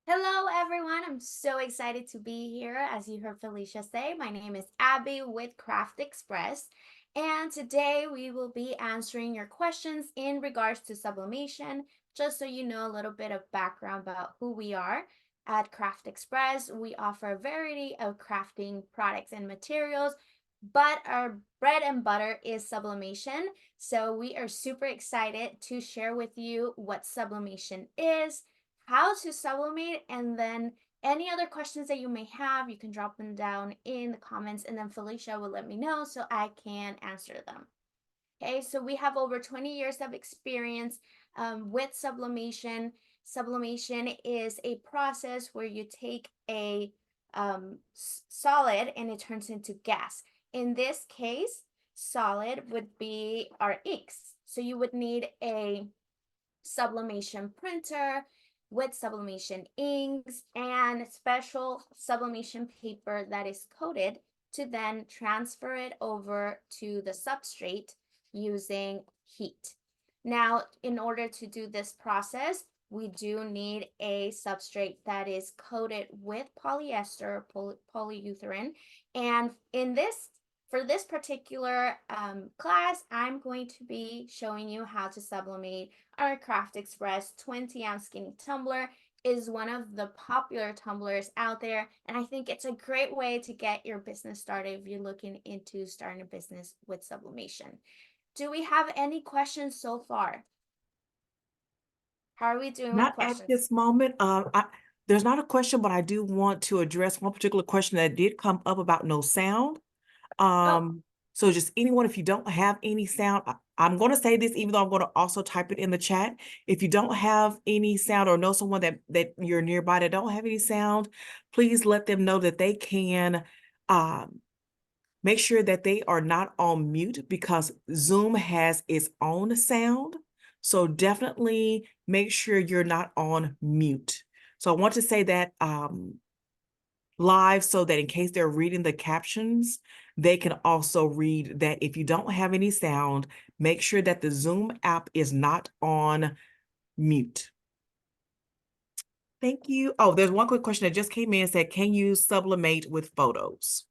Hello, everyone. I'm so excited to be here. As you heard Felicia say, my name is Abby with Craft Express, and today we will be answering your questions in regards to sublimation. Just so you know a little bit of background about who we are. At Craft Express, we offer a variety of crafting products and materials, but our bread and butter is sublimation. So we are super excited to share with you what sublimation is, how to sublimate, and then any other questions that you may have, you can drop them down in the comments, and then Felicia will let me know so I can answer them. Okay, so we have over 20 years of experience with sublimation. Sublimation is a process where you take a solid and it turns into gas. In this case, solid would be our inks. So you would need a sublimation printer with sublimation inks and special sublimation paper that is coated to then transfer it over to the substrate using heat. Now, in order to do this process, we do need a substrate that is coated with polyester, polyurethane. And for this particular class, I'm going to be showing you how to sublimate. Our Craft Express 20-ounce skinny tumbler is one of the popular tumblers out there, and I think it's a great way to get your business started if you're looking into starting a business with sublimation. Do we have any questions so far? How are we doing with Not at questions? this moment. There's not a question, but I do want to address one particular question that did come up about no sound. Oh, So just anyone, if you don't have any sound, I'm going to say this, even though I'm going to also type it in the chat. If you don't have any sound or know someone that you're nearby that don't have any sound, please let them know that they can make sure that they are not on mute because Zoom has its own sound. So definitely make sure you're not on mute. So I want to say that live so that in case they're reading the captions, they can also read that if you don't have any sound, make sure that the Zoom app is not on mute. Thank you. Oh, there's one quick question that just came in and said, can you sublimate with photos?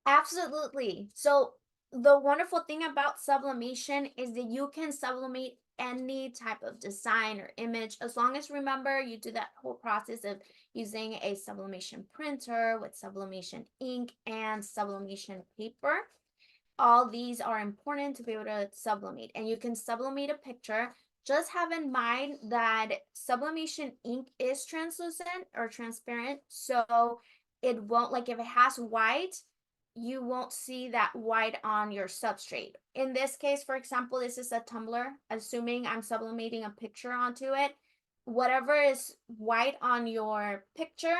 absolutely. So the wonderful thing about sublimation is that you can sublimate any type of design or image as long as, remember, you do that whole process of using a sublimation printer with sublimation ink and sublimation paper. All these are important to be able to sublimate, and you can sublimate a picture. Just have in mind that sublimation ink is translucent or transparent, so it won't, like, if it has white, you won't see that white on your substrate. In this case, for example, this is a tumbler. Assuming I'm sublimating a picture onto it, whatever is white on your picture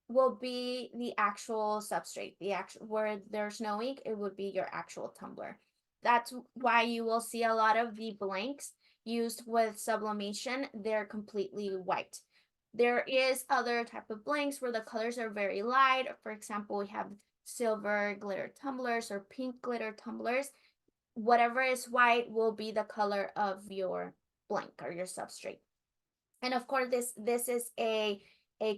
will be the actual substrate. The actual, where there's no ink, it would be your actual tumbler. That's why you will see a lot of the blanks used with sublimation. They're completely white. There is other type of blanks where the colors are very light. For example, we have silver glitter tumblers or pink glitter tumblers. Whatever is white will be the color of your blank or your substrate. And of course, this is a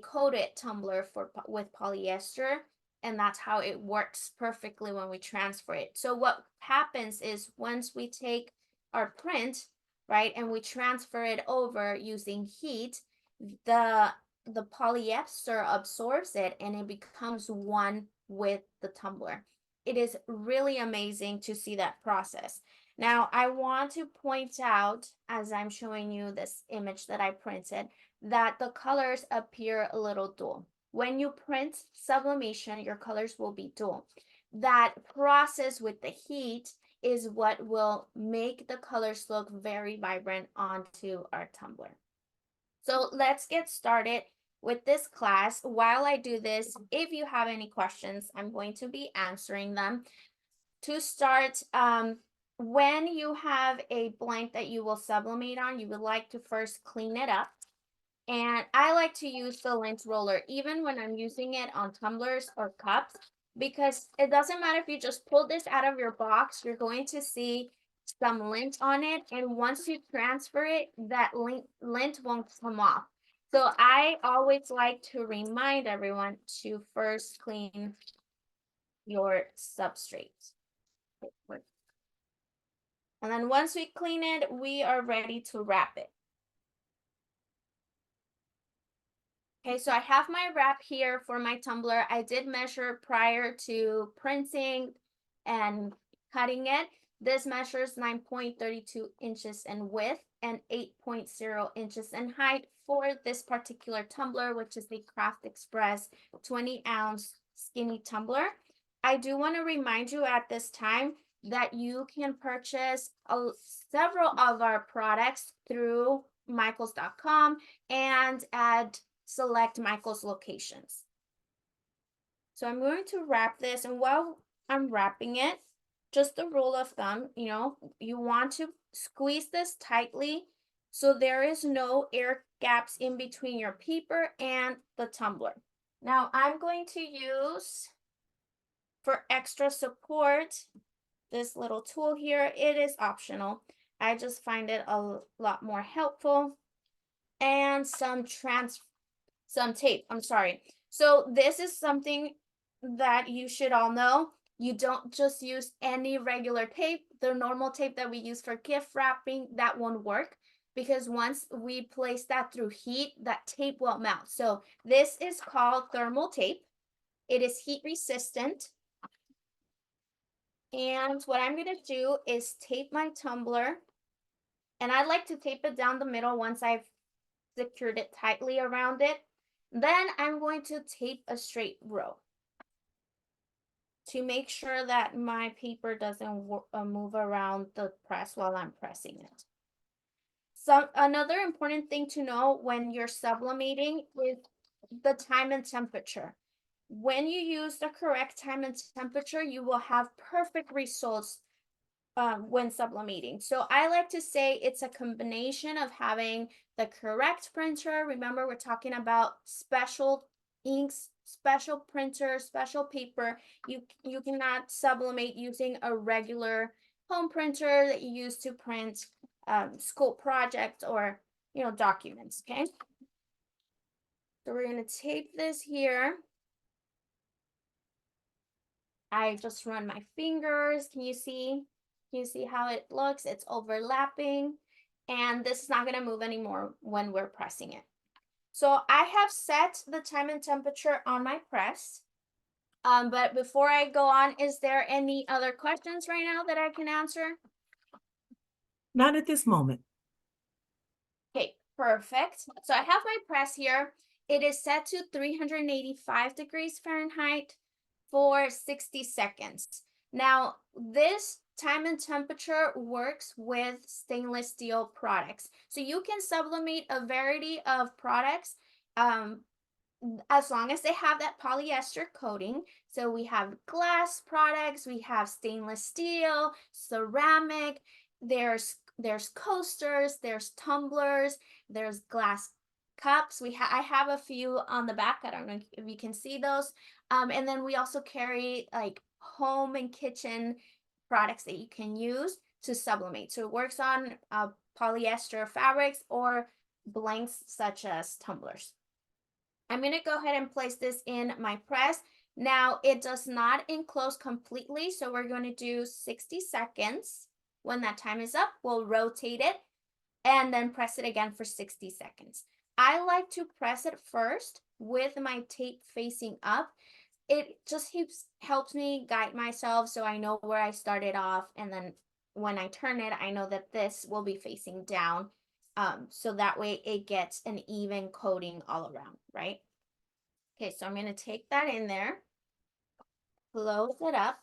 coated tumbler for with polyester, and that's how it works perfectly when we transfer it. So what happens is once we take our print, right, and we transfer it over using heat, the the polyester absorbs it and it becomes one with the tumbler. It is really amazing to see that process. Now, I want to point out, as I'm showing you this image that I printed, that the colors appear a little dull. When you print sublimation, your colors will be dull. That process with the heat is what will make the colors look very vibrant onto our tumbler. So let's get started with this class. While I do this, if you have any questions, I'm going to be answering them. To start, when you have a blank that you will sublimate on, you would like to first clean it up. And I like to use the lint roller, even when I'm using it on tumblers or cups, because it doesn't matter if you just pull this out of your box, you're going to see some lint on it. And once you transfer it, that lint won't come off. So I always like to remind everyone to first clean your substrate. And then once we clean it, we are ready to wrap it. Okay, so I have my wrap here for my tumbler. I did measure prior to printing and cutting it. This measures 9.32 inches in width and 8.0 inches in height for this particular tumbler, which is the Craft Express 20-ounce skinny tumbler. I do want to remind you at this time that you can purchase several of our products through michaels.com and at select Michael's locations. So I'm going to wrap this, and while I'm wrapping it, just a rule of thumb, you want to squeeze this tightly so there is no air gaps in between your paper and the tumbler. Now I'm going to use, for extra support, this little tool here. It is optional. I just find it a lot more helpful. And some tape, I'm sorry. So this is something that you should all know. You don't just use any regular tape. The normal tape that we use for gift wrapping, that won't work, because once we place that through heat, that tape will melt. So this is called thermal tape. It is heat resistant. And what I'm gonna do is tape my tumbler, and I like to tape it down the middle once I've secured it tightly around it. Then I'm going to tape a straight row to make sure that my paper doesn't move around the press while I'm pressing it. Another important thing to know when you're sublimating is the time and temperature. When you use the correct time and temperature, you will have perfect results when sublimating. So I like to say it's a combination of having the correct printer. Remember, we're talking about special inks, special printer, special paper. You cannot sublimate using a regular home printer that you use to print school projects or documents. Okay, so we're going to tape this here. I just run my fingers. Can you see? Can you see how it looks? It's overlapping, and this is not going to move anymore when we're pressing it. So I have set the time and temperature on my press. But before I go on, is there any other questions right now that I can answer? Not at this moment. Okay, perfect. So I have my press here. It is set to 385 degrees Fahrenheit for 60 seconds. Now, this time and temperature works with stainless steel products. So you can sublimate a variety of products as long as they have that polyester coating. So we have glass products, we have stainless steel, ceramic, there's coasters, there's tumblers, there's glass cups. I have a few on the back. I don't know if you can see those. And then we also carry like home and kitchen products that you can use to sublimate. So it works on polyester fabrics or blanks such as tumblers. I'm going to go ahead and place this in my press. Now, it does not enclose completely, so we're going to do 60 seconds. When that time is up, we'll rotate it and then press it again for 60 seconds. I like to press it first with my tape facing up. It just helps me guide myself so I know where I started off, and then when I turn it, I know that this will be facing down. So that way it gets an even coating all around, right? Okay, so I'm going to take that in there, close it up.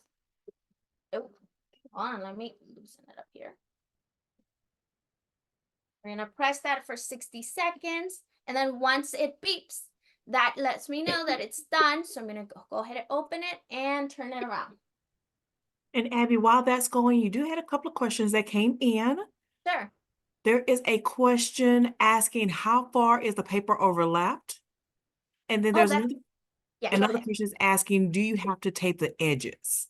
Oh, hold on, let me loosen it up here. We're going to press that for 60 seconds, and then once it beeps, that lets me know that it's done. So I'm going to go ahead and open it and turn it around. And Abby, while that's going, you do have a couple of questions that came in. Sure. There is a question asking how far is the paper overlapped? And then there's another question is asking, do you have to tape the edges?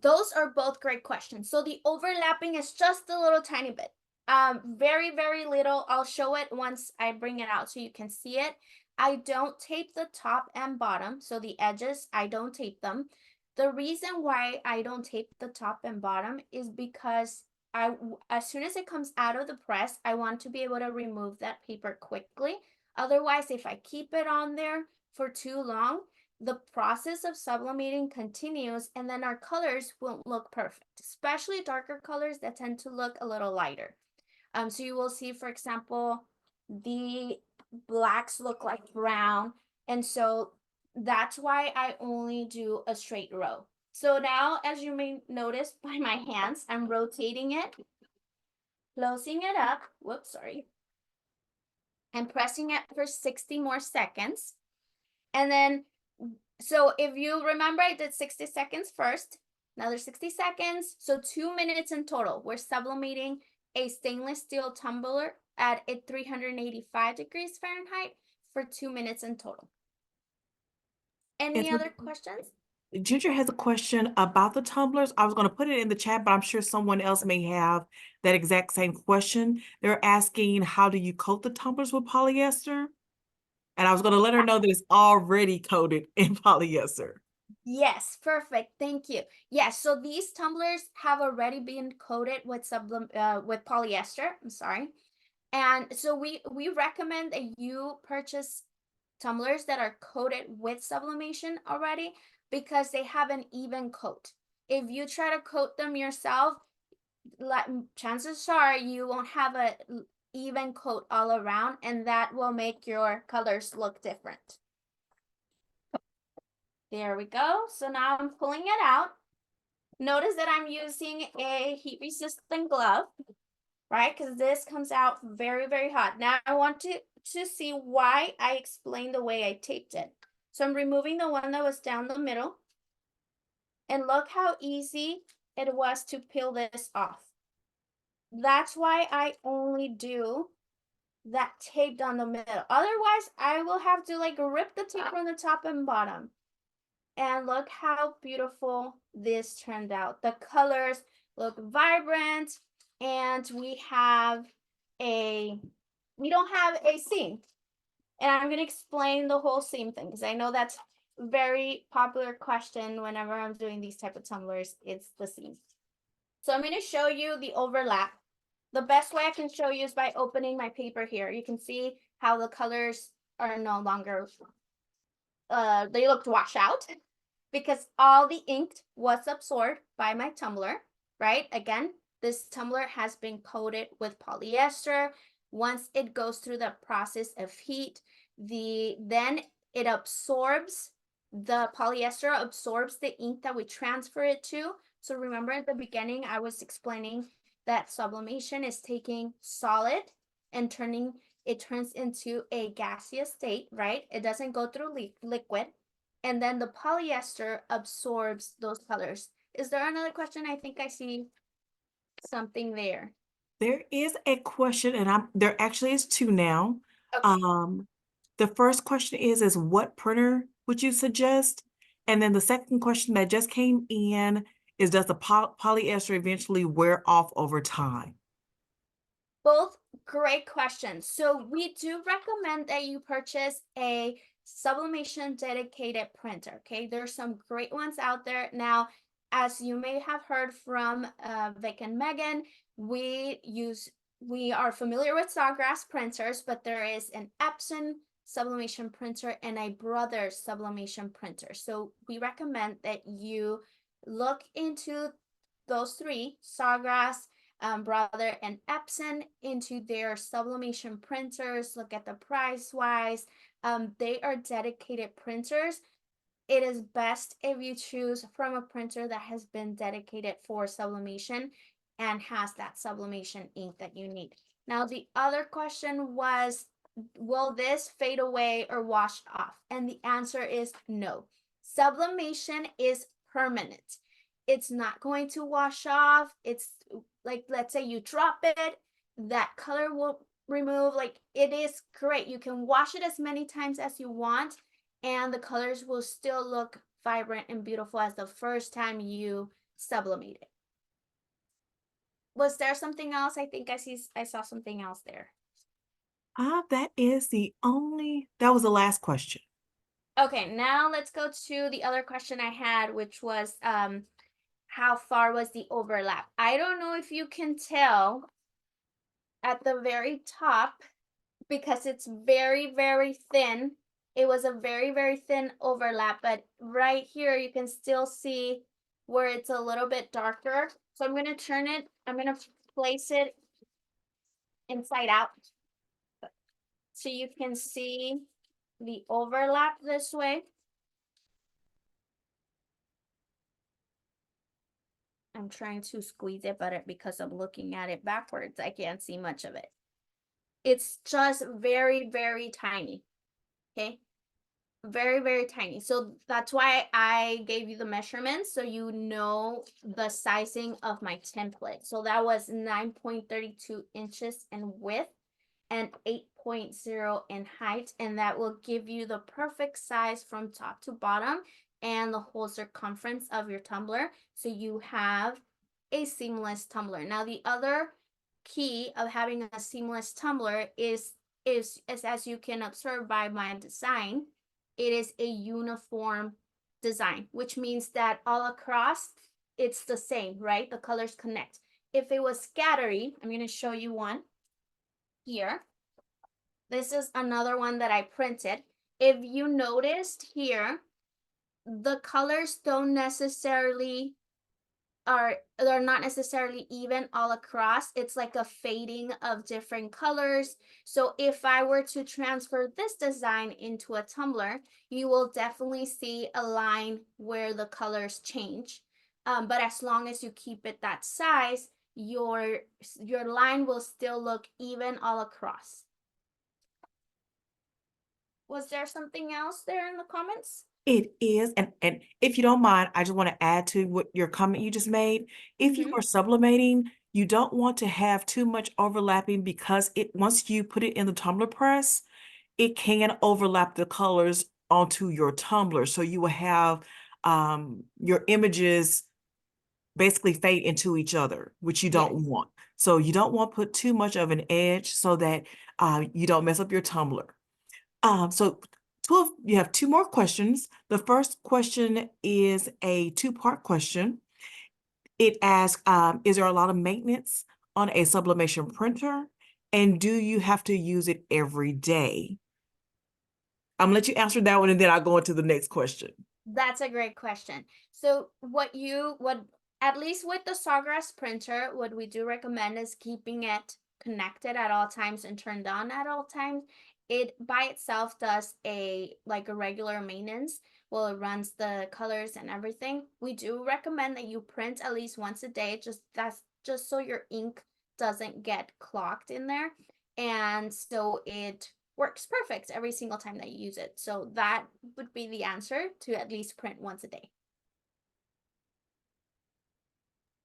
Those are both great questions. So the overlapping is just a little tiny bit. Very, very little. I'll show it once I bring it out so you can see it. I don't tape the top and bottom, so the edges, I don't tape them. The reason why I don't tape the top and bottom is because as soon as it comes out of the press, I want to be able to remove that paper quickly. Otherwise, if I keep it on there for too long, the process of sublimating continues and then our colors won't look perfect, especially darker colors that tend to look a little lighter. So you will see, for example, the blacks look like brown. And so that's why I only do a straight row. So now, as you may notice by my hands, I'm rotating it, closing it up, whoops, sorry, and pressing it for 60 more seconds. And then, so if you remember, I did 60 seconds first, another 60 seconds. So 2 minutes in total. We're sublimating a stainless steel tumbler at a 385 degrees Fahrenheit for 2 minutes in total. And Any so other questions? Ginger has a question about the tumblers. I was going to put it in the chat, but I'm sure someone else may have that exact same question. They're asking, how do you coat the tumblers with polyester? And I was going to let her know that it's already coated in polyester. Yes, perfect. Thank you. Yes, so these tumblers have already been coated with with polyester. I'm sorry. And so we recommend that you purchase tumblers that are coated with sublimation already because they have an even coat. If you try to coat them yourself, chances are you won't have a even coat all around, and that will make your colors look different. There we go. So now I'm pulling it out. Notice that I'm using a heat resistant glove, right? Because this comes out very, very hot. Now I want to see why I explained the way I taped it. So I'm removing the one that was down the middle. And look how easy it was to peel this off. That's why I only do that tape down the middle. Otherwise, I will have to like rip the tape from the top and bottom. And look how beautiful this turned out. The colors look vibrant, and we don't have a seam. And I'm going to explain the whole seam thing because I know that's a very popular question whenever I'm doing these type of tumblers. It's the seam. So I'm going to show you the overlap. The best way I can show you is by opening my paper here. You can see how the colors are no longer, they looked washed out because all the ink was absorbed by my tumbler, right? Again, this tumbler has been coated with polyester. Once it goes through the process of heat, then it absorbs, the polyester absorbs the ink that we transfer it to. So remember at the beginning, I was explaining that sublimation is taking solid and it turns into a gaseous state, right? It doesn't go through liquid. And then the polyester absorbs those colors. Is there another question? I think I see something there. There is a question, and there actually is two now. Okay. The first question is what printer would you suggest? And then the second question that just came in is, does the polyester eventually wear off over time? Both great questions. So we do recommend that you purchase a sublimation dedicated printer. Okay, there's some great ones out there. Now, as you may have heard from Vic and Megan, we are familiar with Sawgrass printers, but there is an Epson sublimation printer and a Brother sublimation printer. So we recommend that you look into those three, Sawgrass, Brother, and Epson, into their sublimation printers. Look at the price wise. They are dedicated printers. It is best if you choose from a printer that has been dedicated for sublimation and has that sublimation ink that you need. Now, the other question was, will this fade away or wash off? And the answer is no. Sublimation is permanent. It's not going to wash off. It's like, let's say you drop it, that color will remove. Like, it is great. You can wash it as many times as you want, and the colors will still look vibrant and beautiful as the first time you sublimate it. Was there something else? I think I saw something else there. That is that was the last question. Okay, now let's go to the other question I had, which was how far was the overlap? I don't know if you can tell at the very top because it's very, very thin. It was a very, very thin overlap, but right here you can still see where it's a little bit darker. So I'm going to turn it, I'm going to place it inside out so you can see the overlap this way. I'm trying to squeeze it, but because I'm looking at it backwards, I can't see much of it. It's just very, very tiny. Okay. Very, very tiny. So that's why I gave you the measurements so you know the sizing of my template. So that was 9.32 inches in width and 8.0 in height, and that will give you the perfect size from top to bottom and the whole circumference of your tumbler, so you have a seamless tumbler. Now the other key of having a seamless tumbler is as you can observe by my design, it is a uniform design, which means that all across it's the same, right? The colors connect. If it was scattery, I'm going to show you one here. This is another one that I printed. If you noticed here, the colors don't necessarily they're not necessarily even all across. It's like a fading of different colors. So if I were to transfer this design into a tumbler, you will definitely see a line where the colors change. But as long as you keep it that size, your line will still look even all across. Was there something else there in the comments? It is, and if you don't mind, I just want to add to what your comment you just made. If you are sublimating, you don't want to have too much overlapping because once you put it in the tumbler press, it can overlap the colors onto your tumbler. So you will have your images basically fade into each other, which you don't want. So you don't want to put too much of an edge so that you don't mess up your tumbler. So you have two more questions. The first question is a two-part question. It asks, is there a lot of maintenance on a sublimation printer? And do you have to use it every day? I'm gonna let you answer that one and then I'll go into the next question. That's a great question. So what at least with the Sawgrass printer, what we do recommend is keeping it connected at all times and turned on at all times. It by itself does a regular maintenance. Well, it runs the colors and everything. We do recommend that you print at least once a day. That's just so your ink doesn't get clogged in there. And so it works perfect every single time that you use it. So that would be the answer, to at least print once a day.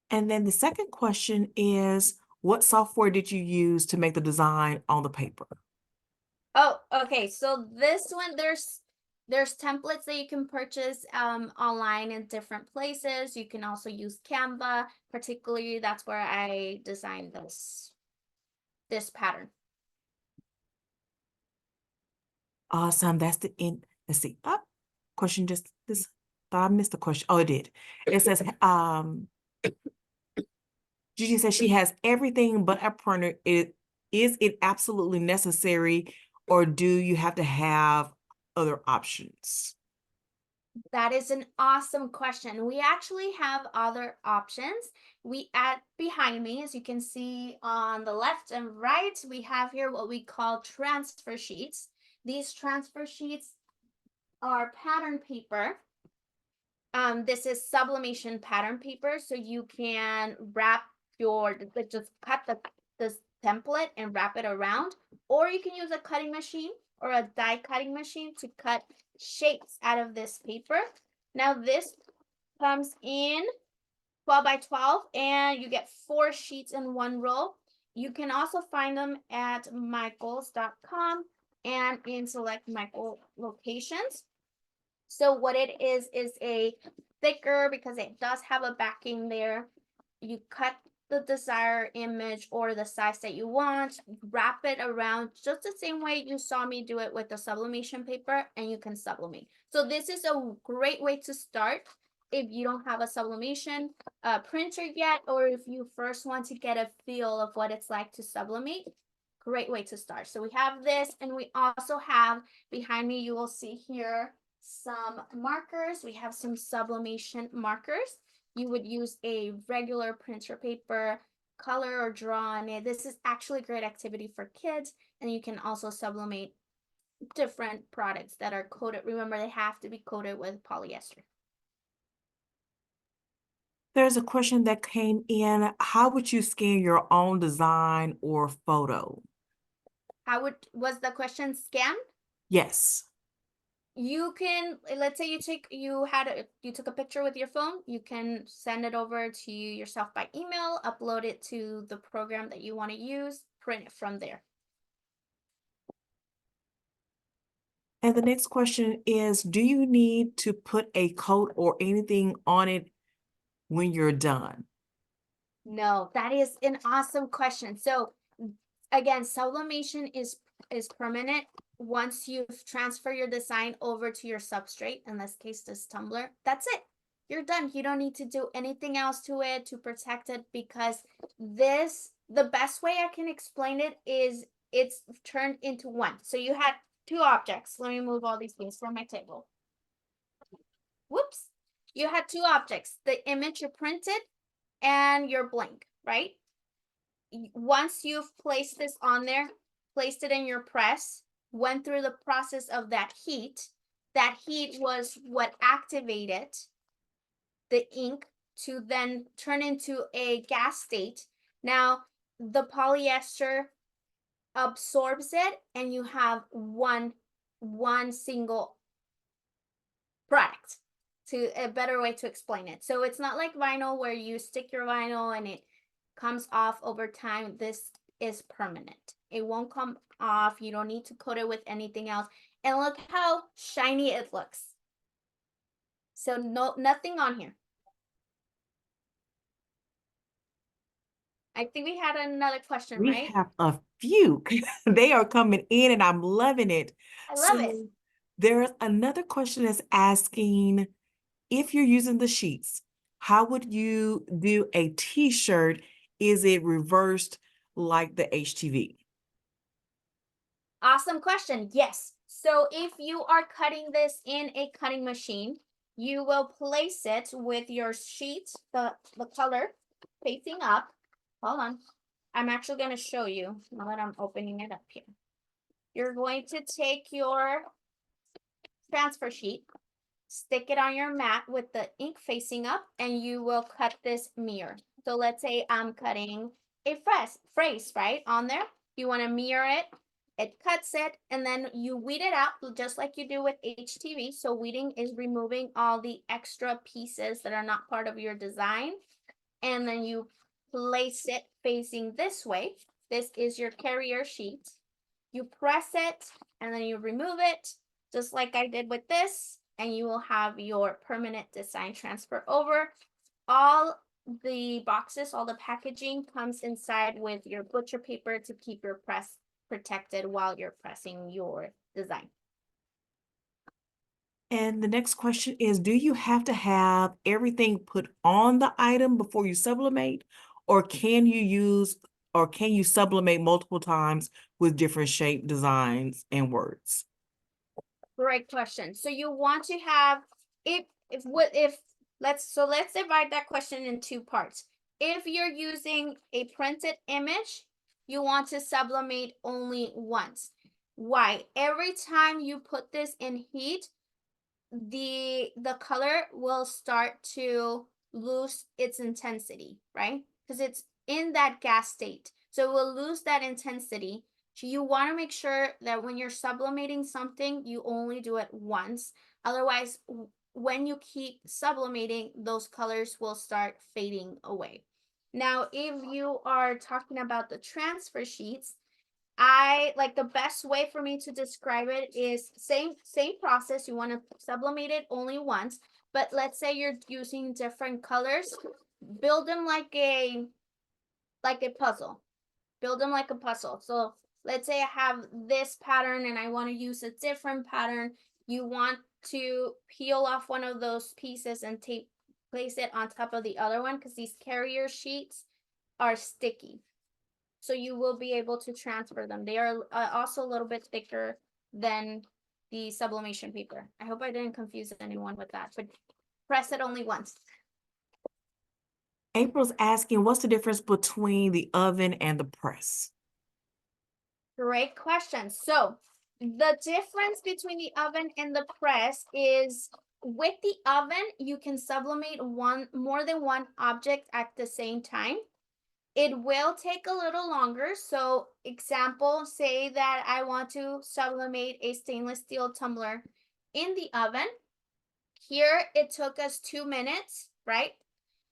And then the second question is, what software did you use to make the design on the paper? Oh, okay. So this one, there's templates that you can purchase online in different places. You can also use Canva. Particularly, that's where I designed this pattern. Awesome. That's the end. Let's see. Question just this. Thought I missed the question. Oh, it did. It says, Gigi says she has everything but a printer. Is it absolutely necessary, or do you have to have other options? That is an awesome question. We actually have other options. Behind me, as you can see on the left and right, we have here what we call transfer sheets. These transfer sheets are pattern paper. This is sublimation pattern paper, so you can just cut this template and wrap it around, or you can use a cutting machine or a die cutting machine to cut shapes out of this paper. Now this comes in 12 by 12 and you get 4 sheets in one roll. You can also find them at michaels.com and in select Michael locations. So what it is a thicker, because it does have a backing there. You cut the desired image or the size that you want, wrap it around just the same way you saw me do it with the sublimation paper, and you can sublimate. So this is a great way to start if you don't have a sublimation printer yet, or if you first want to get a feel of what it's like to sublimate. Great way to start. So we have this, and we also have behind me, you will see here some markers. We have some sublimation markers. You would use a regular printer paper, color or draw on it. This is actually a great activity for kids, and you can also sublimate different products that are coated. Remember, they have to be coated with polyester. There's a question that came in. How would you scan your own design or photo? Was the question scan? Yes. You can, let's say you took a picture with your phone, you can send it over to yourself by email, upload it to the program that you want to use, print it from there. And the next question is, do you need to put a coat or anything on it when you're done? No, that is an awesome question. So again, sublimation is permanent. Once you've transferred your design over to your substrate, in this case this tumbler, that's it. You're done. You don't need to do anything else to it to protect it, because the best way I can explain it is it's turned into one. So you had two objects. Let me move all these things from my table. Whoops. You had two objects, the image you printed and your blank, right? Once you've placed this on there, placed it in your press, went through the process of that heat was what activated the ink to then turn into a gas state. Now, the polyester absorbs it, and you have one single product. To a better way to explain it. So it's not like vinyl where you stick your vinyl and it comes off over time. This is permanent. It won't come off. You don't need to coat it with anything else. And look how shiny it looks. So nothing on here. I think we had another question, We right? have a few. They are coming in and I'm loving it. I love it. There's another question that's asking, if you're using the sheets, how would you do a t-shirt? Is it reversed like the HTV? Awesome question. Yes. So if you are cutting this in a cutting machine, you will place it with your sheet, the color facing up. Hold on. I'm actually going to show you now that I'm opening it up here. You're going to take your transfer sheet, stick it on your mat with the ink facing up, and you will cut this mirror. So let's say I'm cutting a phrase, right, on there. You want to mirror it. It cuts it, and then you weed it out just like you do with HTV. So weeding is removing all the extra pieces that are not part of your design. And then you place it facing this way. This is your carrier sheet. You press it, and then you remove it, just like I did with this, and you will have your permanent design transfer over. All the boxes, all the packaging comes inside with your butcher paper to keep your press protected while you're pressing your design. And the next question is, do you have to have everything put on the item before you sublimate, or can you sublimate multiple times with different shape designs and words? Great question. So you want to have, let's divide that question in two parts. If you're using a printed image, you want to sublimate only once. Why? Every time you put this in heat, the color will start to lose its intensity, right? Because it's in that gas state. So it will lose that intensity. So you want to make sure that when you're sublimating something, you only do it once. Otherwise, when you keep sublimating, those colors will start fading away. Now, if you are talking about the transfer sheets, I like the best way for me to describe it is same process. You want to sublimate it only once, but let's say you're using different colors, build them like a like a puzzle. Build them like a puzzle. So let's say I have this pattern and I want to use a different pattern. You want to peel off one of those pieces and place it on top of the other one because these carrier sheets are sticky. So you will be able to transfer them. They are also a little bit thicker than the sublimation paper. I hope I didn't confuse anyone with that, but press it only once. April's asking, what's the difference between the oven and the press? Great question. So the difference between the oven and the press is with the oven, you can sublimate more than one object at the same time. It will take a little longer. So example, say that I want to sublimate a stainless steel tumbler in the oven. Here it took us 2 minutes, right?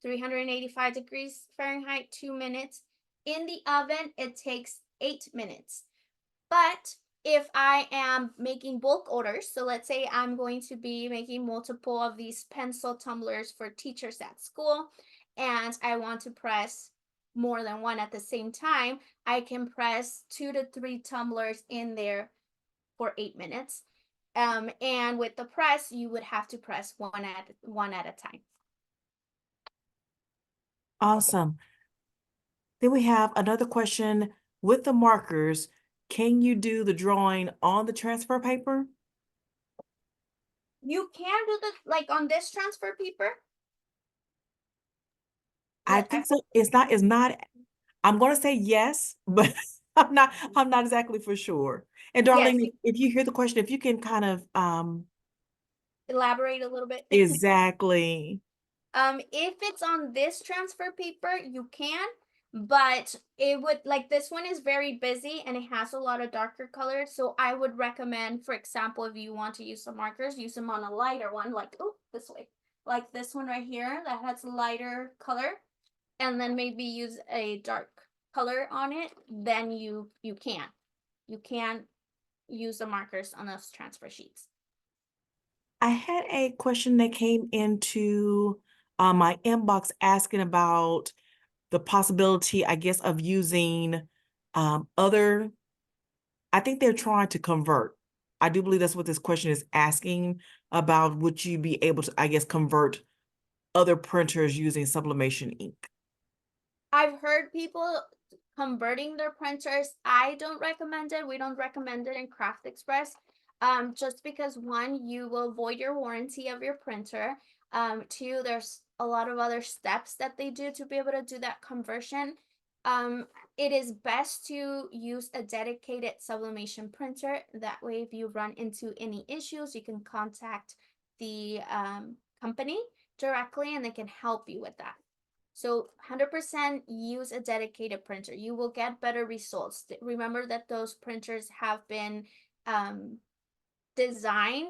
385 degrees Fahrenheit, 2 minutes. In the oven, it takes 8 minutes. But if I am making bulk orders, so let's say I'm going to be making multiple of these pencil tumblers for teachers at school, and I want to press more than one at the same time, I can press 2 to 3 tumblers in there for 8 minutes. And with the press, you would have to press one at a time. Awesome. Then we have another question with the markers. Can you do the drawing on the transfer paper? You can do the like on this transfer paper. I think so. It's not, I'm gonna say yes, but I'm not exactly for sure. And Yes, Darlene, if you hear the question, if you can kind of elaborate a little bit. exactly. If it's on this transfer paper, you can, but it would like this one is very busy and it has a lot of darker colors. So I would recommend, for example, if you want to use some markers, use them on a lighter one, like this way, like this one right here that has lighter color, and then maybe use a dark color on it. Then you can use the markers on those transfer sheets. I had a question that came into my inbox asking about the possibility, I guess, of using other, I think they're trying to convert. I do believe that's what this question is asking about. Would you be able to, I guess, convert other printers using sublimation ink? I've heard people converting their printers. I don't recommend it. We don't recommend it in Craft Express. Just because one, you will void your warranty of your printer. Two, there's a lot of other steps that they do to be able to do that conversion. It is best to use a dedicated sublimation printer. That way, if you run into any issues, you can contact the company directly and they can help you with that. So 100% use a dedicated printer. You will get better results. Remember that those printers have been designed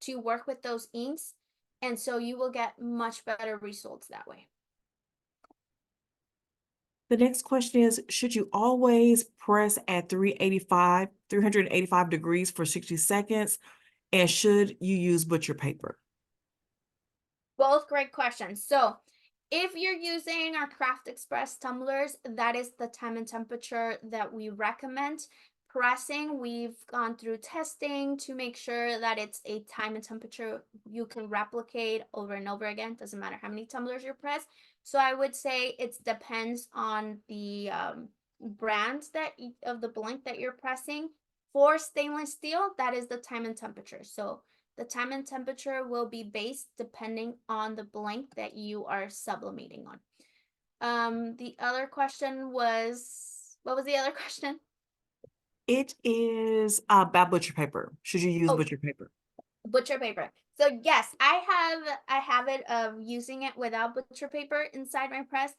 to work with those inks, and so you will get much better results that way. The next question is, should you always press at 385 degrees for 60 seconds? And should you use butcher paper? Both great questions. So if you're using our Craft Express tumblers, that is the time and temperature that we recommend. Pressing, we've gone through testing to make sure that it's a time and temperature you can replicate over and over again. Doesn't matter how many tumblers you press. So I would say it depends on the brand of the blank that you're pressing. For stainless steel, that is the time and temperature. So the time and temperature will be based depending on the blank that you are sublimating on. The other question was, what was the other question? It is about butcher paper. Should you use Oh, butcher paper? butcher paper. So yes, I have it of using it without butcher paper inside my press.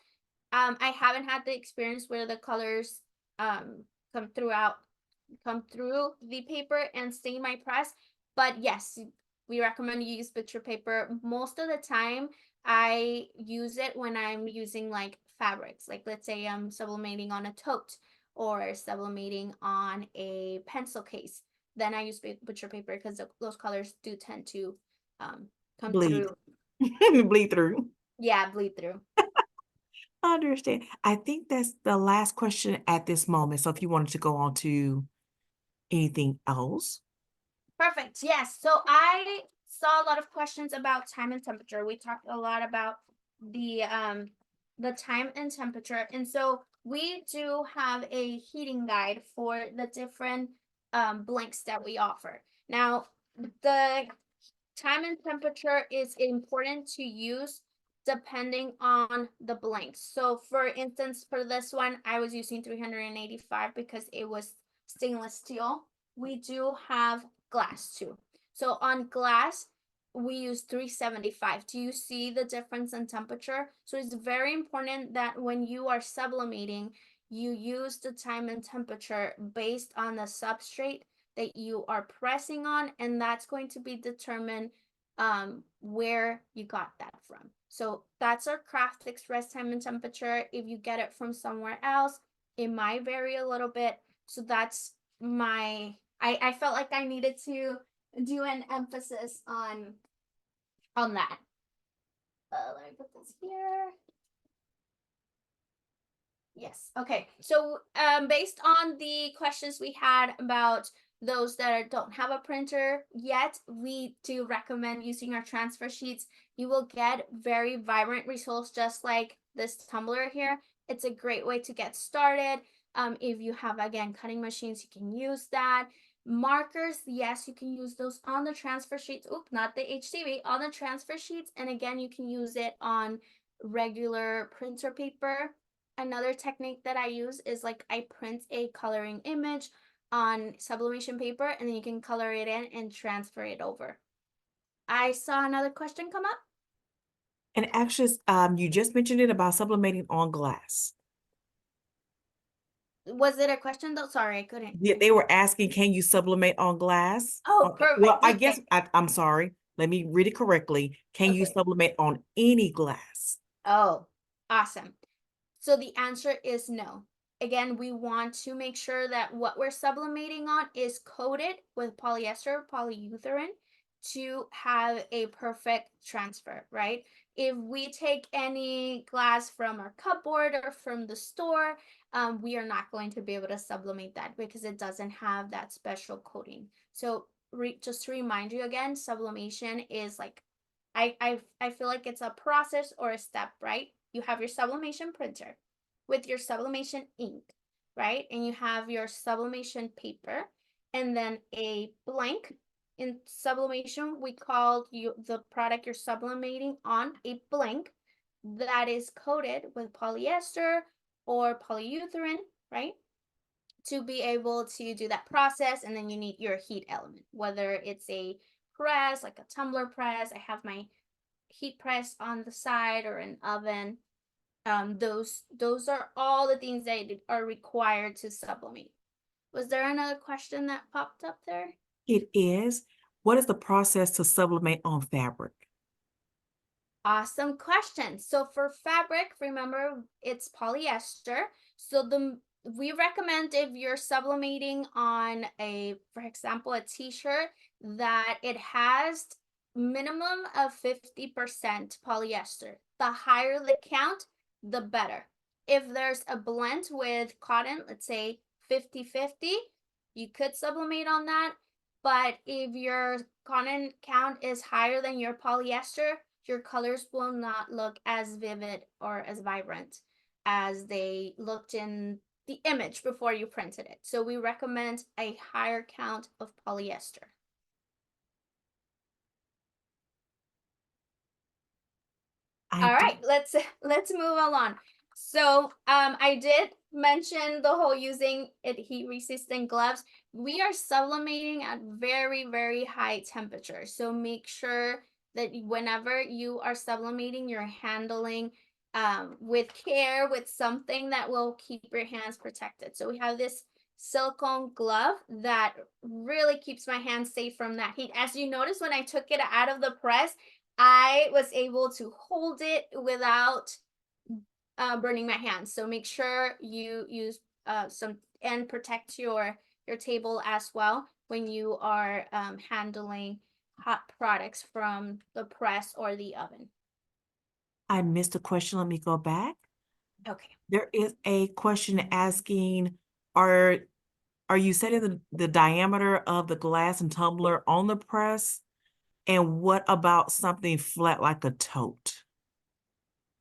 I haven't had the experience where the colors come come through the paper and stain my press. But yes, we recommend you use butcher paper. Most of the time, I use it when I'm using like fabrics. Like let's say I'm sublimating on a tote or sublimating on a pencil case. Then I use butcher paper because those colors do tend to come Bleed. through. Bleed through. Yeah, bleed through. Understand. I think that's the last question at this moment. So if you wanted to go on to anything else. Perfect. Yes. So I saw a lot of questions about time and temperature. We talked a lot about the time and temperature. And so we do have a heating guide for the different blanks that we offer. Now, the time and temperature is important to use depending on the blanks. So for instance, for this one, I was using 385 because it was stainless steel. We do have glass too. So on glass, we use 375. Do you see the difference in temperature? So it's very important that when you are sublimating, you use the time and temperature based on the substrate that you are pressing on, and that's going to be determined where you got that from. So that's our craft express time and temperature. If you get it from somewhere else, it might vary a little bit. So that's I felt like I needed to do an emphasis on that. Let me put this here. Yes. Okay. So based on the questions we had about those that don't have a printer yet, we do recommend using our transfer sheets. You will get very vibrant results just like this tumbler here. It's a great way to get started. If you have, again, cutting machines, you can use that. Markers, yes, you can use those on the transfer sheets. Oop, not the HTV, on the transfer sheets. And again, you can use it on regular printer paper. Another technique that I use is like I print a coloring image on sublimation paper and then you can color it in and transfer it over. I saw another question come up. And actually, you just mentioned it about sublimating on glass. Was it a question though? Sorry, I couldn't Yeah, hear. they were asking, can you sublimate on glass? Oh, Well, perfect. I guess Okay. I'm sorry. Let me read it correctly. Can you Okay. sublimate on any glass? Oh, awesome. So the answer is no. Again, we want to make sure that what we're sublimating on is coated with polyester, polyurethane to have a perfect transfer, right? If we take any glass from our cupboard or from the store, we are not going to be able to sublimate that because it doesn't have that special coating. So just to remind you again, sublimation is like I feel like it's a process or a step, right? You have your sublimation printer with your sublimation ink, right? And you have your sublimation paper and then a blank. In sublimation, we call you the product you're sublimating on a blank that is coated with polyester or polyurethane, right? To be able to do that process. And then you need your heat element, whether it's a press, like a tumbler press. I have my heat press on the side or an oven. Those are all the things that are required to sublimate. Was there another question that popped up there? It is. What is the process to sublimate on fabric? Awesome question. So for fabric, remember it's polyester. So we recommend if you're sublimating on for example, a t-shirt that it has minimum of 50% polyester. The higher the count, the better. If there's a blend with cotton, let's say 50-50, you could sublimate on that. But if your cotton count is higher than your polyester, your colors will not look as vivid or as vibrant as they looked in the image before you printed it. So we recommend a higher count of polyester. All right, let's move along. So I did mention the whole using heat resistant gloves. We are sublimating at very, very high temperatures. So make sure that whenever you are sublimating, you're handling with care, with something that will keep your hands protected. So we have this silicone glove that really keeps my hands safe from that heat. As you notice, when I took it out of the press, I was able to hold it without burning my hands. So make sure you use some and protect your table as well when you are handling hot products from the press or the oven. I missed a question. Let me go back. Okay. There is a question asking, are you setting the diameter of the glass and tumbler on the press? And what about something flat like a tote?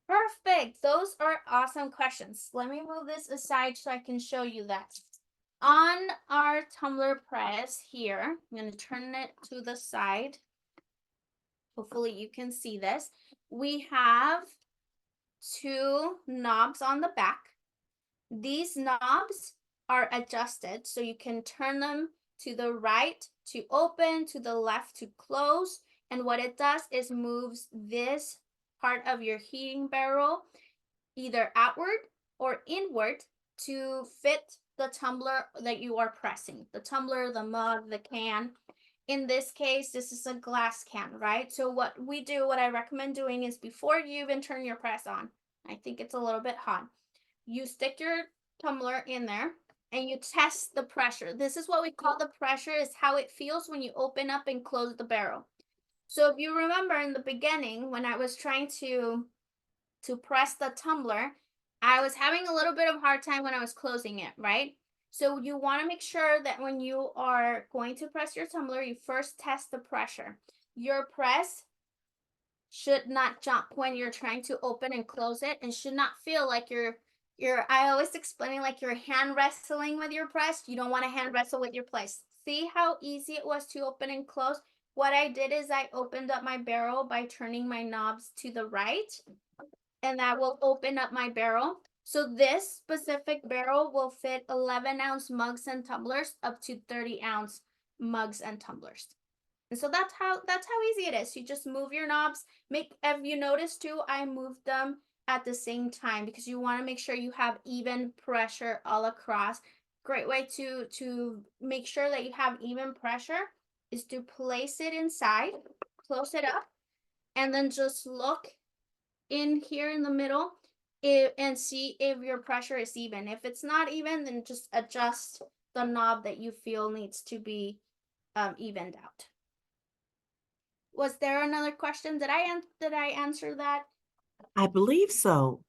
Perfect. Those are awesome questions. Let me move this aside so I can show you that. On our tumbler press here, I'm going to turn it to the side. Hopefully you can see this. We have two knobs on the back. These knobs are adjusted so you can turn them to the right to open, to the left to close. And what it does is moves this part of your heating barrel either outward or inward to fit the tumbler that you are pressing. The tumbler, the mug, the can. In this case, this is a glass can, right? So what I recommend doing is before you even turn your press on, I think it's a little bit hot, you stick your tumbler in there and you test the pressure. This is what we call the pressure, is how it feels when you open up and close the barrel. So if you remember in the beginning when I was trying to press the tumbler, I was having a little bit of hard time when I was closing it, right? So you want to make sure that when you are going to press your tumbler, you first test the pressure. Your press should not jump when you're trying to open and close it, and should not feel like you're I always explaining like you're hand wrestling with your press. You don't want to hand wrestle with your press. See how easy it was to open and close? What I did is I opened up my barrel by turning my knobs to the right, and that will open up my barrel. So this specific barrel will fit 11-ounce mugs and tumblers up to 30-ounce mugs and tumblers. And so that's how easy it is. You just move your knobs. If you notice too, I moved them at the same time because you want to make sure you have even pressure all across. Great way to make sure that you have even pressure is to place it inside, close it up, and then just look in here in the middle and see if your pressure is even. If it's not even, then just adjust the knob that you feel needs to be evened out. Was there another question? Did I answer that? I believe so.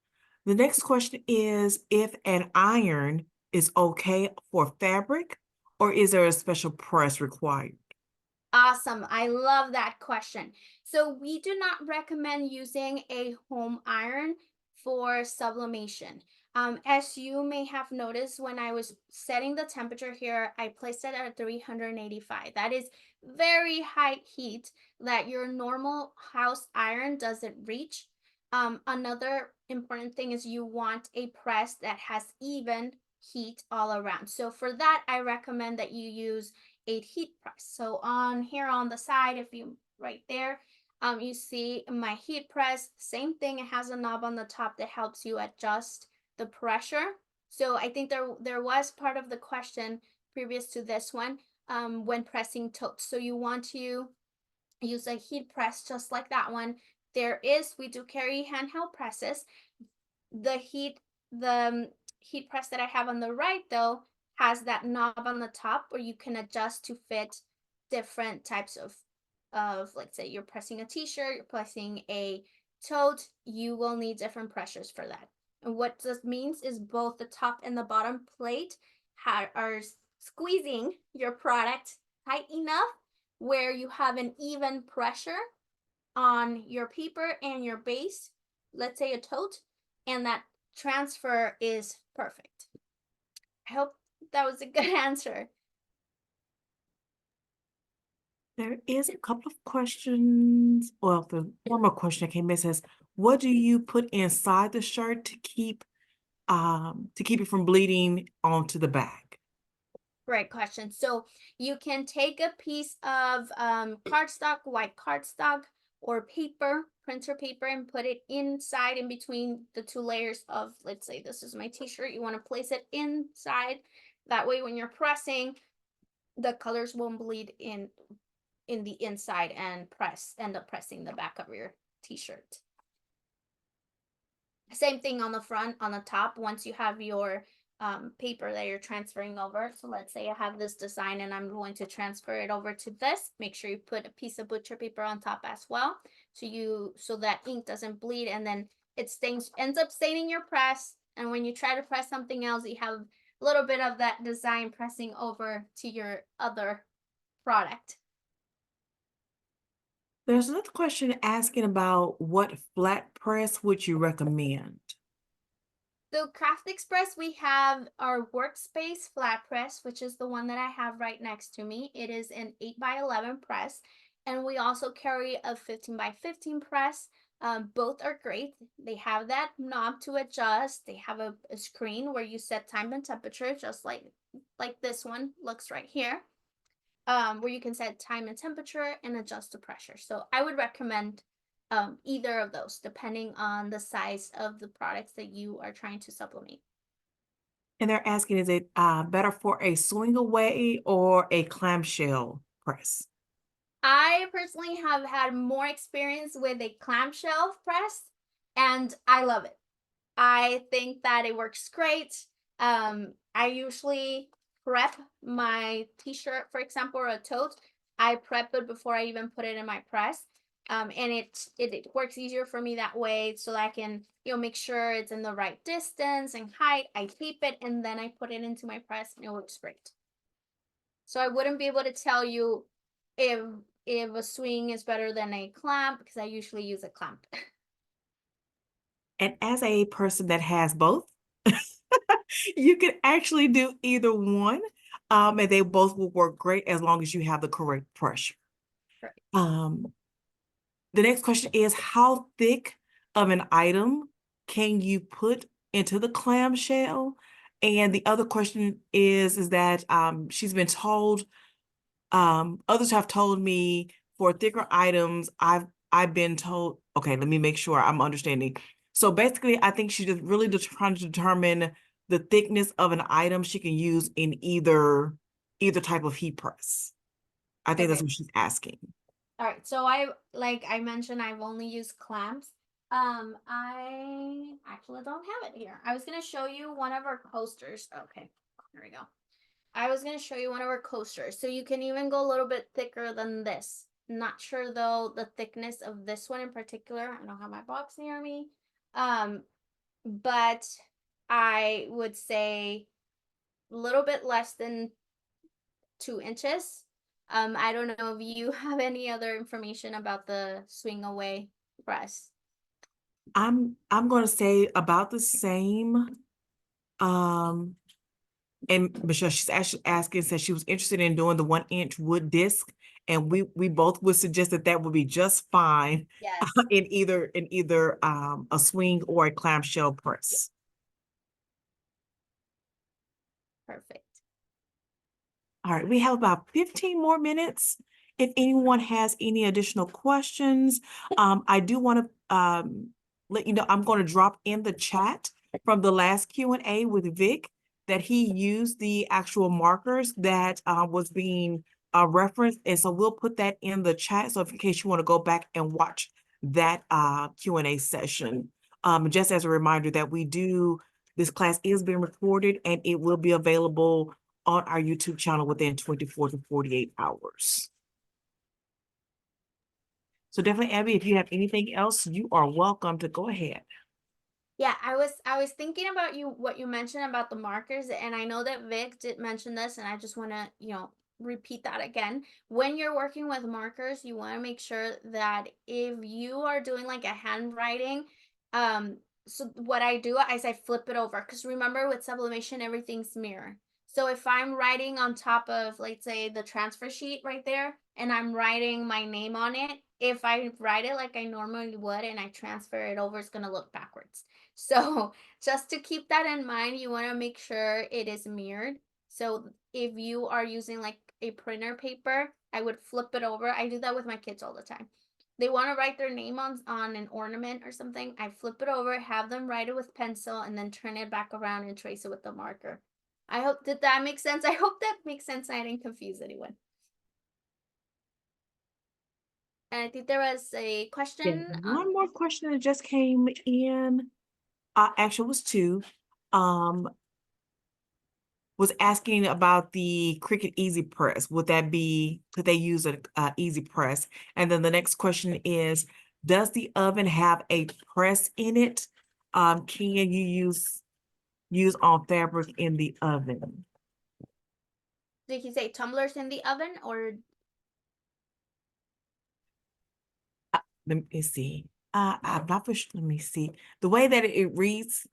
The next question is if an iron is okay for fabric, or is there a special press required? Awesome. I love that question. So we do not recommend using a home iron for sublimation. As you may have noticed, when I was setting the temperature here, I placed it at 385. That is very high heat that your normal house iron doesn't reach. Another important thing is you want a press that has even heat all around. So for that, I recommend that you use a heat press. So on here on the side, if you right there, you see my heat press, same thing. It has a knob on the top that helps you adjust the pressure. So I think there was part of the question previous to this one, when pressing totes. So you want to use a heat press just like that one. We do carry handheld presses. The heat press that I have on the right though has that knob on the top where you can adjust to fit different types of, let's say you're pressing a t-shirt, you're pressing a tote, you will need different pressures for that. And what this means is both the top and the bottom plate are squeezing your product tight enough where you have an even pressure on your paper and your base, let's say a tote, and that transfer is perfect. I hope that was a good answer. There is a couple of questions. Well, the one more question that came in says, what do you put inside the shirt to keep it from bleeding onto the back? Great question. So you can take a piece of cardstock, white cardstock, or paper, printer paper, and put it inside in between the two layers of, let's say this is my t-shirt. You want to place it inside. That way when you're pressing, the colors won't bleed in the inside and end up pressing the back of your t-shirt. Same thing on the front, on the top, once you have your paper that you're transferring over. So let's say I have this design and I'm going to transfer it over to this. Make sure you put a piece of butcher paper on top as well, so that ink doesn't bleed, and then ends up staining your press. And when you try to press something else, you have a little bit of that design pressing over to your other product. There's another question asking about what flat press would you recommend? So Craft Express, we have our workspace flat press, which is the one that I have right next to me. It is an 8x11 press. And we also carry a 15x15 press. Both are great. They have that knob to adjust. They have a screen where you set time and temperature, just like this one looks right here, where you can set time and temperature and adjust the pressure. So I would recommend either of those, depending on the size of the products that you are trying to sublimate. And they're asking, is it better for a swing away or a clamshell press? I personally have had more experience with a clamshell press, and I love it. I think that it works great. I usually prep my t-shirt, for example, or a tote. I prep it before I even put it in my press. And it works easier for me that way, so that I can, make sure it's in the right distance and height. I tape it and then I put it into my press, and it works great. So I wouldn't be able to tell you if if a swing is better than a clamp, because I usually use a clamp. And as a person that has both, you can actually do either one. And they both will work great as long as you have the correct pressure. Right. The next question is, how thick of an item can you put into the clamshell? And the other question is that she's been told, others have told me for thicker items, I've been told, okay, let me make sure I'm understanding. So basically, I think she's just really just trying to determine the thickness of an item she can use in either type of heat press. I think that's Okay. what she's asking. All right. So like I mentioned, I've only used clamps. I actually don't have it here. I was gonna show you one of our coasters. Okay, there we go. I was gonna show you one of our coasters. So you can even go a little bit thicker than this. Not sure though the thickness of this one in particular. I don't have my box near me. But I would say a little bit less than 2 inches. I don't know if you have any other information about the swing away press. I'm going to say about the same. And Michelle, she's actually asking, said she was interested in doing the 1-inch wood disc, and we both would suggest that that would be just fine Yes. in either a swing or a clamshell press. Perfect. All right, we have about 15 more minutes. If anyone has any additional questions, I do want to let you know I'm going to drop in the chat from the last Q&A with Vic that he used the actual markers that was being referenced. And so we'll put that in the chat. So in case you want to go back and watch that Q&A session. Just as a reminder that this class is being recorded and it will be available on our YouTube channel within 24 to 48 hours. So definitely, Abby, if you have anything else, you are welcome to go ahead. Yeah, I was thinking about what you mentioned about the markers, and I know that Vic did mention this, and I just want to, repeat that again. When you're working with markers, you want to make sure that if you are doing like a handwriting, so what I do is I flip it over, because remember with sublimation, everything's mirror. So if I'm writing on top of, let's say, the transfer sheet right there, and I'm writing my name on it, if I write it like I normally would and I transfer it over, it's going to look backwards. So just to keep that in mind, you want to make sure it is mirrored. So if you are using like a printer paper, I would flip it over. I do that with my kids all the time. They want to write their name on an ornament or something. I flip it over, have them write it with pencil, and then turn it back around and trace it with the marker. Did that make sense? I hope that makes sense. I didn't confuse anyone. And I think there was a question. One more question that just came in. Actually, it was two. Was asking about the Cricut Easy Press. Could they use a Easy Press? And then the next question is, does the oven have a press in it? Can you use use on fabric in the oven? Did he say tumblers in the oven or? Let me see. I'm not for sure. Let me see. The way that it reads,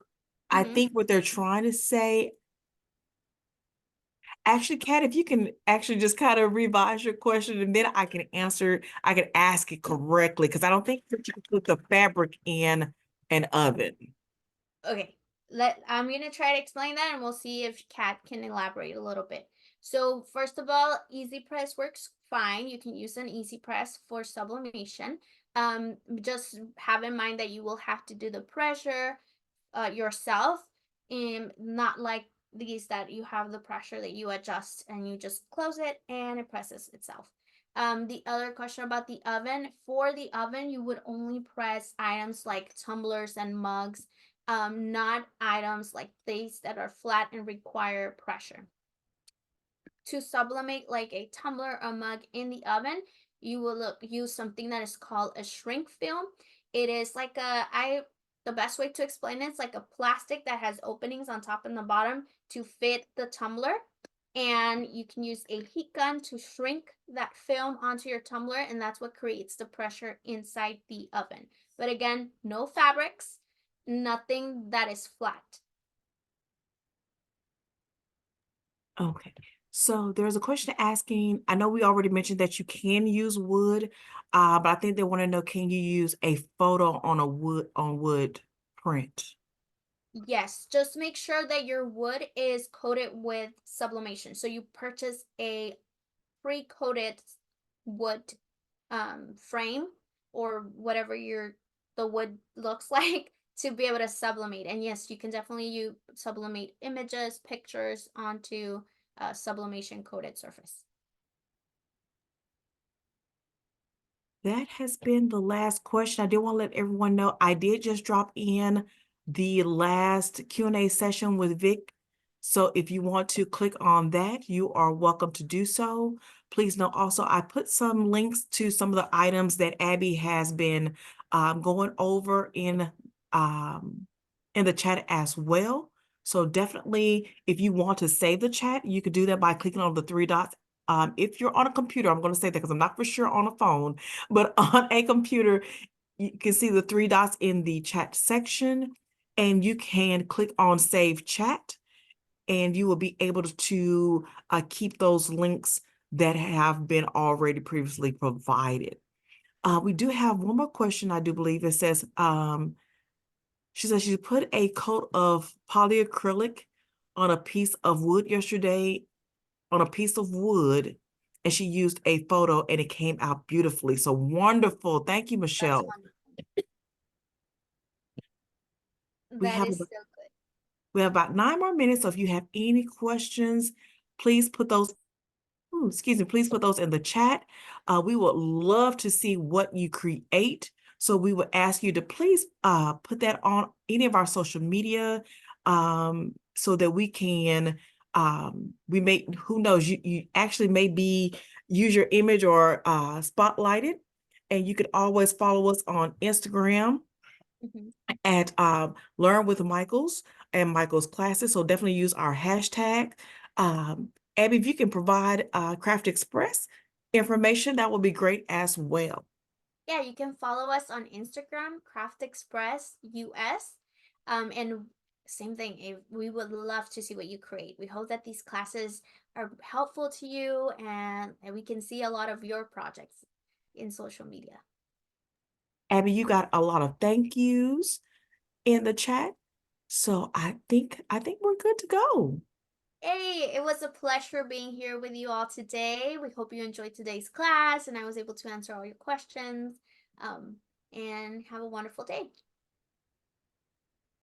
I Mhm. think what they're trying to say, actually, Kat, if you can actually just kind of revise your question and then I can ask it correctly because I don't think that you can put the fabric in an oven. Okay, I'm gonna try to explain that and we'll see if Kat can elaborate a little bit. So first of all, easy press works fine. You can use an easy press for sublimation. Just have in mind that you will have to do the pressure yourself, and not like these that you have the pressure that you adjust and you just close it and it presses itself. The other question about the oven, for the oven, you would only press items like tumblers and mugs, not items like these that are flat and require pressure. To sublimate like a tumbler or mug in the oven, you will use something that is called a shrink film. It is like the best way to explain it is like a plastic that has openings on top and the bottom to fit the tumbler. And you can use a heat gun to shrink that film onto your tumbler, and that's what creates the pressure inside the oven. But again, no fabrics, nothing that is flat. Okay. So there's a question asking, I know we already mentioned that you can use wood, but I think they want to know, can you use a photo on a wood print? Yes, just make sure that your wood is coated with sublimation. So you purchase a pre-coated wood frame or whatever the wood looks like to be able to sublimate. And yes, you can definitely use sublimate images, pictures onto a sublimation coated surface. That has been the last question. I did want to let everyone know I did just drop in the last Q&A session with Vic. So if you want to click on that, you are welcome to do so. Please note also, I put some links to some of the items that Abby has been going over in the chat as well. So definitely, if you want to save the chat, you could do that by clicking on the three dots. If you're on a computer, I'm going to say that because I'm not for sure on a phone, but on a computer, you can see the three dots in the chat section, and you can click on Save Chat, and you will be able to keep those links that have been already previously provided. We do have one more question, I do believe. It says, she says she put a coat of polyacrylic on a piece of wood yesterday, on a piece of wood, and she used a photo and it came out beautifully. So wonderful. Thank you, That's Michelle. wonderful. We That have is so good. we have about 9 more minutes. So if you have any questions, please put those please put those in the chat. We would love to see what you create. So we would ask you to please put that on any of our social media so that we can, we may, who knows, you actually maybe use your image or spotlight it. And you could always follow us on Instagram Mhm. at Learn with Michaels and Michaels Classes. So definitely use our hashtag. Abby, if you can provide Craft Express information, that would be great as well. Yeah, you can follow us on Instagram, Craft Express US. And same thing, we would love to see what you create. We hope that these classes are helpful to you and we can see a lot of your projects in social media. Abby, you got a lot of thank yous in the chat. So I think we're good to go. Hey, it was a pleasure being here with you all today. We hope you enjoyed today's class and I was able to answer all your questions. And have a wonderful day.